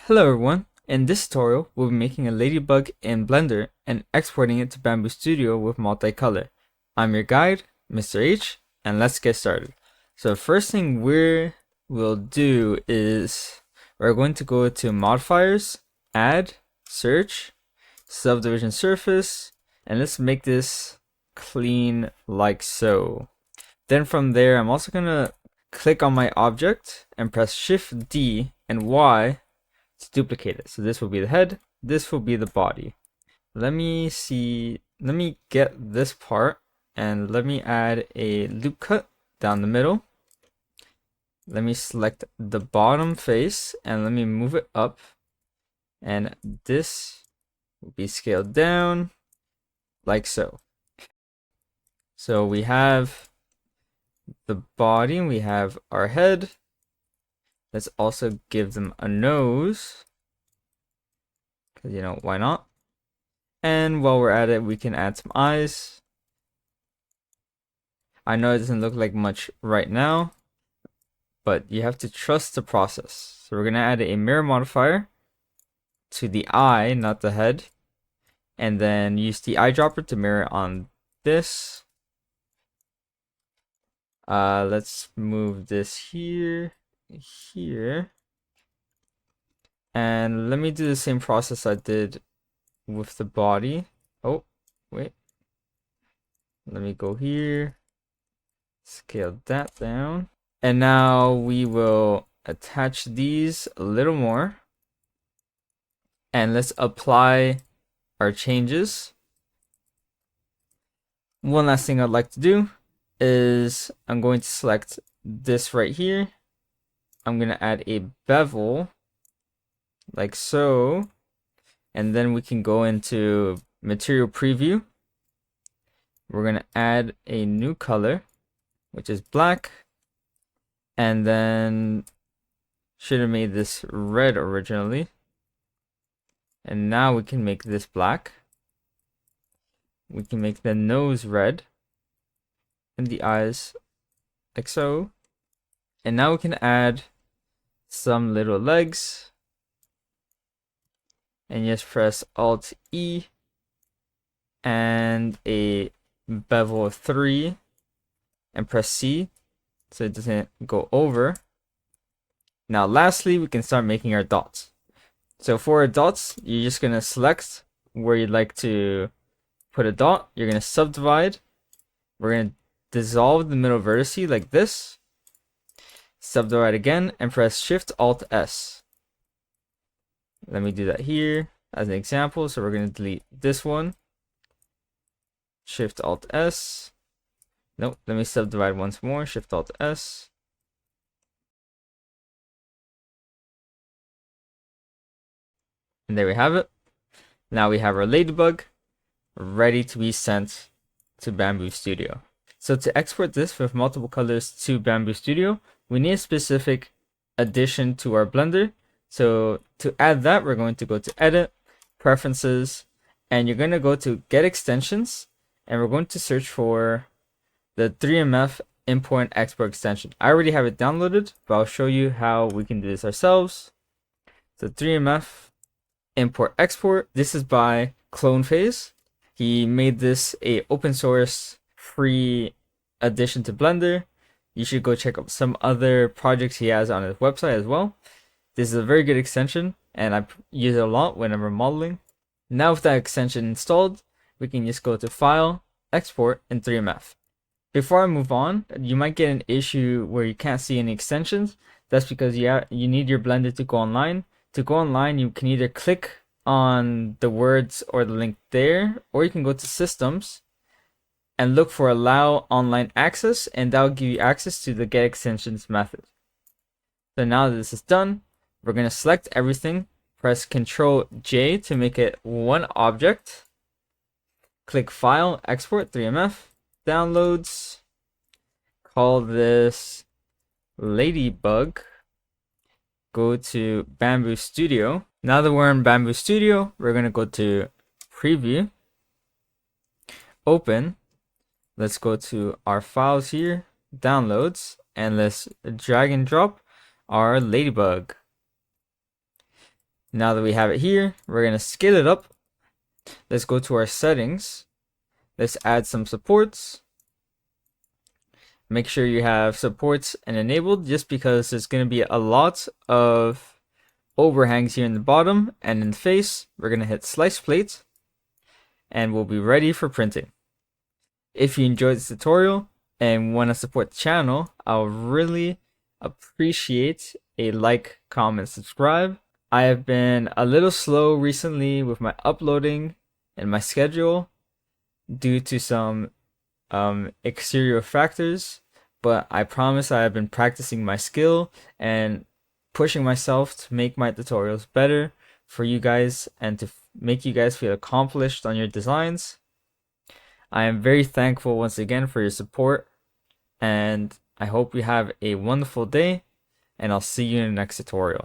Hello everyone, in this tutorial we'll be making a ladybug in Blender and exporting it to Bambu Studio with MultiColor. I'm your guide, Mr. H, and let's get started. So the first thing we'll do is we're going to go to modifiers, add, search, subdivision surface, and let's make this clean like so. Then from there I'm also going to click on my object and press Shift D and Y to duplicate it. So this will be the head, this will be the body. Let me get this part and let me add a loop cut down the middle. Let me select the bottom face and let me move it up, and this will be scaled down like so. So we have the body, we have our head. Let's also give them a nose, because why not? And while we're at it, we can add some eyes. I know it doesn't look like much right now, but you have to trust the process. So we're gonna add a mirror modifier to the eye, not the head, and then use the eyedropper to mirror on this. Let's move this here, and let me do the same process I did with the body. Oh, wait. Let me go here, scale that down. And now we will attach these a little more. And let's apply our changes. One last thing I'd like to do is I'm going to select this right here. I'm going to add a bevel like so. And then we can go into material preview. We're going to add a new color, which is black. And then should have made this red originally. And now we can make this black. We can make the nose red and the eyes like so. And now we can add some little legs. And just press Alt E and a bevel of 3 and press C so it doesn't go over. Now lastly, we can start making our dots. So for our dots, you're just gonna select where you'd like to put a dot. You're gonna subdivide. We're gonna dissolve the middle vertice like this. Subdivide again and press Shift Alt S. Let me do that here as an example. So we're going to delete this one. Shift Alt S. Nope, let me subdivide once more. Shift Alt S. And there we have it. Now we have our ladybug ready to be sent to Bambu Studio. So to export this with multiple colors to Bambu Studio, we need a specific addition to our Blender. So to add that, we're going to go to Edit, Preferences, and you're going to go to Get Extensions, and we're going to search for the 3MF Import and Export extension. I already have it downloaded, but I'll show you how we can do this ourselves. So 3MF Import Export. This is by Clonephaze. He made this a open source free addition to Blender. You should go check out some other projects he has on his website as well. This is a very good extension, and I use it a lot whenever modeling. Now with that extension installed, we can just go to File, Export, and 3MF. Before I move on, you might get an issue where you can't see any extensions. That's because you need your Blender to go online. To go online, you can either click on the words or the link there, or you can go to Systems and look for Allow Online Access, and that will give you access to the Get Extensions method. So now that this is done, we're going to select everything, press Ctrl J to make it one object, click File, Export, 3MF, Downloads, call this Ladybug, go to Bambu Studio. Now that we're in Bambu Studio, we're going to go to Preview, Open, let's go to our files here, Downloads, and let's drag and drop our Ladybug. Now that we have it here, we're going to scale it up. Let's go to our settings. Let's add some supports. Make sure you have supports and enabled, just because there's going to be a lot of overhangs here in the bottom and in the face. We're going to hit slice plate and we'll be ready for printing. If you enjoyed this tutorial and want to support the channel, I'll really appreciate a like, comment, subscribe. I have been a little slow recently with my uploading and my schedule due to some exterior factors, but I promise I have been practicing my skill and pushing myself to make my tutorials better for you guys and to make you guys feel accomplished on your designs. I am very thankful once again for your support, and I hope you have a wonderful day, and I'll see you in the next tutorial.